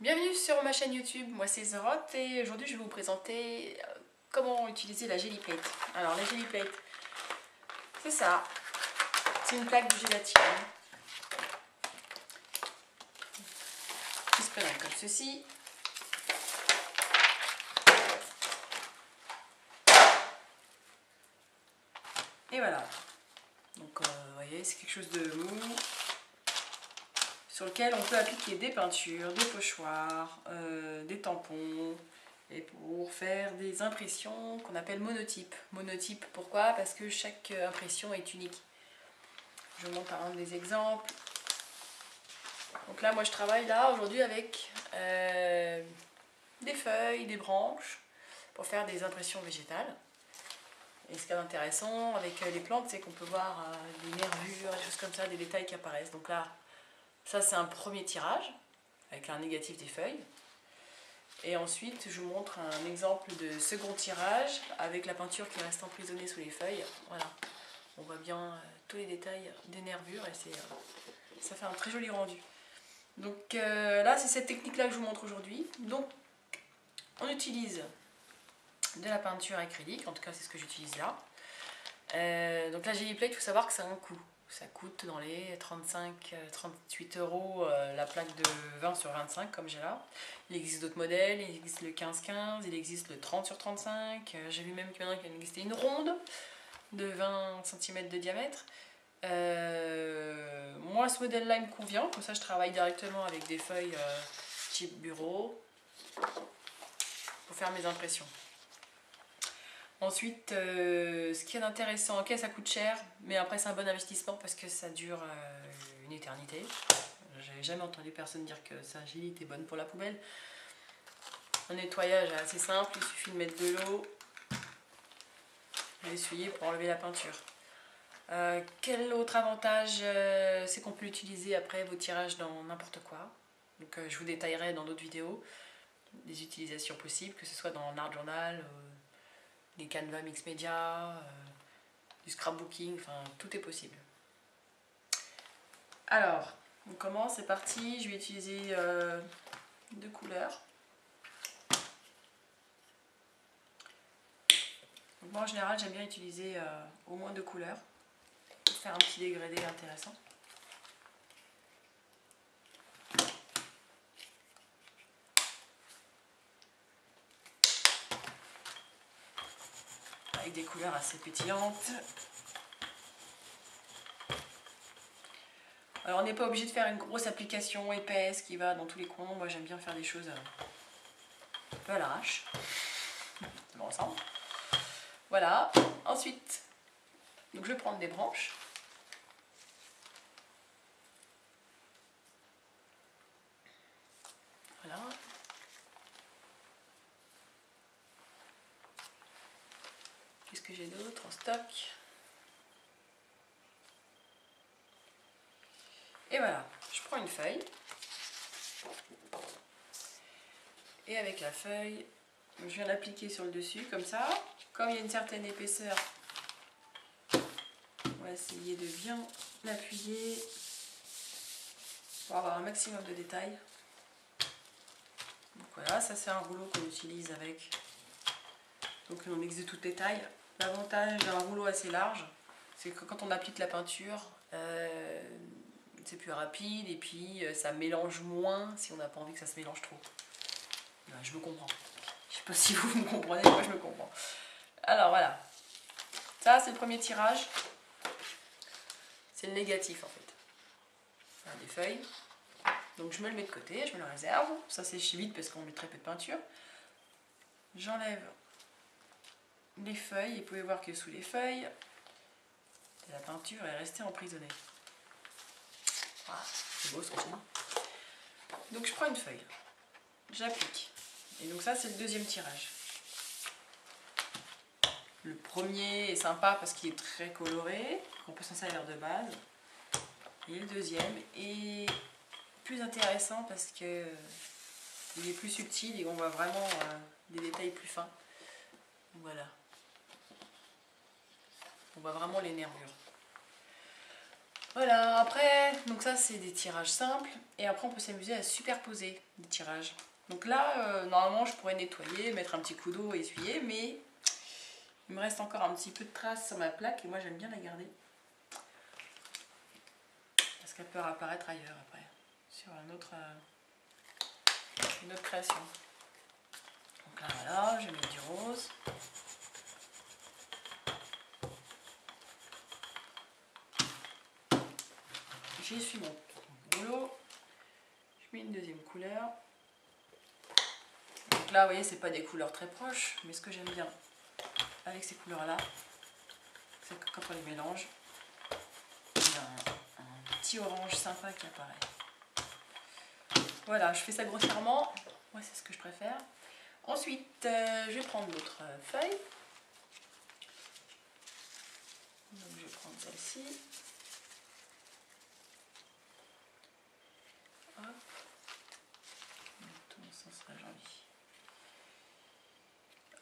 Bienvenue sur ma chaîne YouTube, moi c'est Zoroth et aujourd'hui je vais vous présenter comment utiliser la Gelly Plate. Alors la Gelly Plate, c'est ça, c'est une plaque de gélatine qui se présente comme ceci. Et voilà, donc vous voyez c'est quelque chose de mou sur lequel on peut appliquer des peintures, des pochoirs, des tampons, et pour faire des impressions qu'on appelle monotypes. Monotype, pourquoi? Parce que chaque impression est unique. Je vous montre par exemple des exemples. Donc là, moi je travaille là aujourd'hui avec des feuilles, des branches, pour faire des impressions végétales. Et ce qui est intéressant avec les plantes, c'est qu'on peut voir des nervures, des choses comme ça, des détails qui apparaissent. Donc là, ça c'est un premier tirage, avec un négatif des feuilles. Et ensuite, je vous montre un exemple de second tirage avec la peinture qui reste emprisonnée sous les feuilles. Voilà, on voit bien tous les détails des nervures et ça fait un très joli rendu. Donc là, c'est cette technique-là que je vous montre aujourd'hui. Donc, on utilise de la peinture acrylique, en tout cas c'est ce que j'utilise là. Donc la Gelly Plate, il faut savoir que ça a un coût. Ça coûte dans les 35-38 € la plaque de 20 sur 25 comme j'ai là. Il existe d'autres modèles, il existe le 15-15, il existe le 30 sur 35. J'ai vu même qu'il existait une ronde de 20 cm de diamètre. Moi ce modèle là il me convient, comme ça je travaille directement avec des feuilles type bureau pour faire mes impressions. Ensuite, ce qui est intéressant, ok ça coûte cher, mais après c'est un bon investissement parce que ça dure une éternité. J'avais jamais entendu personne dire que sa Gelly était bonne pour la poubelle. Un nettoyage assez simple, il suffit de mettre de l'eau et essuyer pour enlever la peinture. Quel autre avantage, c'est qu'on peut l'utiliser après vos tirages dans n'importe quoi. Donc je vous détaillerai dans d'autres vidéos les utilisations possibles, que ce soit dans l'art journal, des canevas mix média, du scrapbooking, enfin tout est possible. Alors, on commence, c'est parti, je vais utiliser deux couleurs. Donc moi en général j'aime bien utiliser au moins deux couleurs pour faire un petit dégradé intéressant. Avec des couleurs assez pétillantes. Alors on n'est pas obligé de faire une grosse application épaisse qui va dans tous les coins. Moi j'aime bien faire des choses un peu à l'arrache. C'est bon ensemble. Voilà. Ensuite, donc je vais prendre des branches. Voilà. Qu'est-ce que j'ai d'autre en stock? Et voilà, je prends une feuille. Et avec la feuille, je viens l'appliquer sur le dessus, comme ça. Comme il y a une certaine épaisseur, on va essayer de bien l'appuyer pour avoir un maximum de détails. Donc voilà, ça c'est un rouleau qu'on utilise avec. Donc on mixe de toutes les tailles. L'avantage d'un rouleau assez large, c'est que quand on applique la peinture, c'est plus rapide et puis ça mélange moins si on n'a pas envie que ça se mélange trop. Je me comprends. Je sais pas si vous me comprenez, moi je me comprends. Alors voilà. Ça c'est le premier tirage. C'est le négatif en fait. Voilà, des feuilles. Donc je me le mets de côté, je me le réserve. Ça sèche vite parce qu'on met très peu de peinture. J'enlève les feuilles et vous pouvez voir que sous les feuilles, la peinture est restée emprisonnée. Voilà, c'est beau ce que je. Donc je prends une feuille, j'applique. Et donc ça c'est le deuxième tirage. Le premier est sympa parce qu'il est très coloré, on peut s'en servir de base. Et le deuxième est plus intéressant parce que il est plus subtil et on voit vraiment des détails plus fins. Voilà. On voit vraiment les nervures. Voilà, après, donc ça c'est des tirages simples, et après on peut s'amuser à superposer des tirages. Donc là, normalement je pourrais nettoyer, mettre un petit coup d'eau et essuyer, mais il me reste encore un petit peu de traces sur ma plaque, et moi j'aime bien la garder. Parce qu'elle peut apparaître ailleurs après, sur une autre création. Donc là voilà, je vais mettre du rose. J'essuie mon boulot. Je mets une deuxième couleur. Donc là, vous voyez, c'est pas des couleurs très proches, mais ce que j'aime bien avec ces couleurs-là, c'est que quand on les mélange, il y a un petit orange sympa qui apparaît. Voilà, je fais ça grossièrement. Moi, c'est ce que je préfère. Ensuite, je vais prendre l'autre feuille. Donc, je vais prendre celle-ci. Hop. Tout ça sera joli.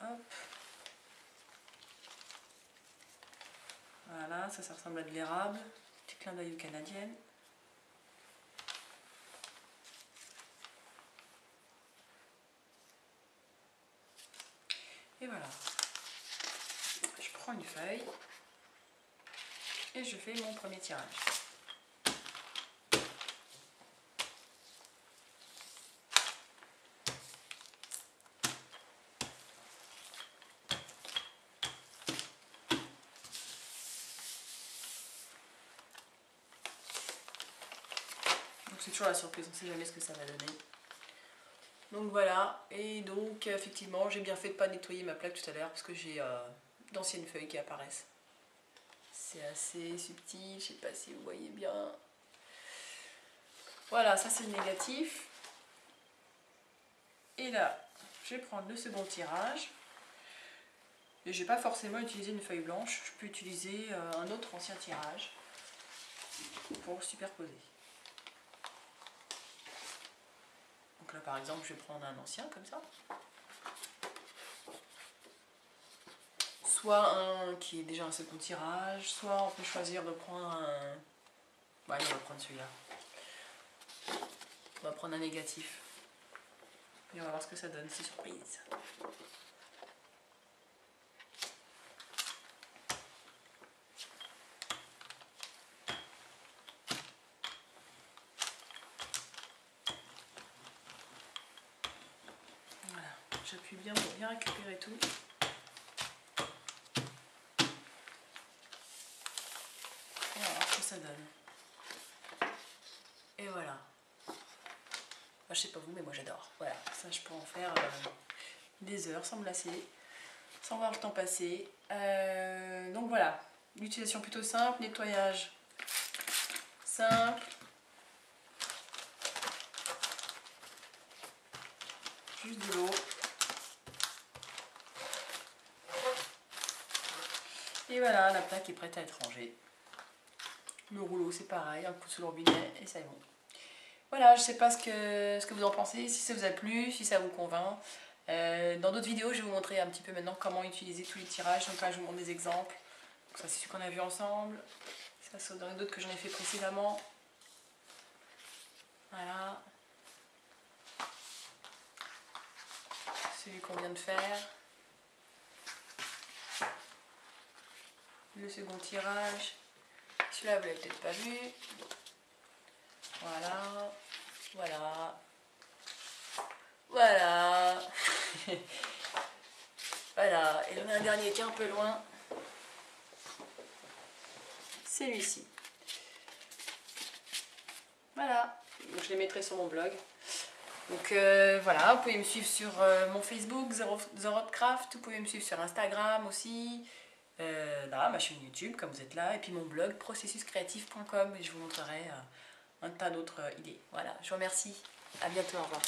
Hop. Voilà, ça ressemble à de l'érable. Petit clin d'œil aux canadiennes. Et voilà. Je prends une feuille et je fais mon premier tirage. Donc c'est toujours la surprise, on ne sait jamais ce que ça va donner. Donc voilà, et donc effectivement j'ai bien fait de ne pas nettoyer ma plaque tout à l'heure parce que j'ai d'anciennes feuilles qui apparaissent. C'est assez subtil, je ne sais pas si vous voyez bien. Voilà, ça c'est le négatif. Et là, je vais prendre le second tirage. Et je ne vais pas forcément utiliser une feuille blanche, je peux utiliser un autre ancien tirage pour superposer. Donc là par exemple, je vais prendre un ancien comme ça. Soit un qui est déjà un second tirage, soit on peut choisir de prendre un... Ouais, on va prendre celui-là. On va prendre un négatif. Et on va voir ce que ça donne, c'est surprise. Voilà, j'appuie bien pour bien récupérer tout. On va voir ce que ça donne. Et voilà. Enfin, je sais pas vous, mais moi j'adore. Voilà, ça je peux en faire des heures sans me lasser, sans voir le temps passer. Donc voilà, l'utilisation plutôt simple, nettoyage simple. Juste de l'eau. Et voilà, la plaque est prête à être rangée. Le rouleau c'est pareil, un coup sous le robinet et ça est bon. Voilà, je sais pas ce que vous en pensez, si ça vous a plu, si ça vous convainc. Dans d'autres vidéos, je vais vous montrer un petit peu maintenant comment utiliser tous les tirages. Donc là, je vous montre des exemples. Donc ça, c'est celui qu'on a vu ensemble. Ça, c'est dans d'autres que j'en ai fait précédemment. Voilà. Celui qu'on vient de faire. Le second tirage. Celui-là, vous l'avez peut-être pas vu. Voilà. Voilà. Voilà. Voilà. Et j'en ai un dernier qui est un peu loin. Celui-ci. Voilà. Donc, je les mettrai sur mon blog. Donc voilà, vous pouvez me suivre sur mon Facebook, TheRobCraft, vous pouvez me suivre sur Instagram aussi, là, ma chaîne YouTube, comme vous êtes là, et puis mon blog processuscreatif.com, et je vous montrerai un tas d'autres idées. Voilà, je vous remercie, à bientôt, au revoir.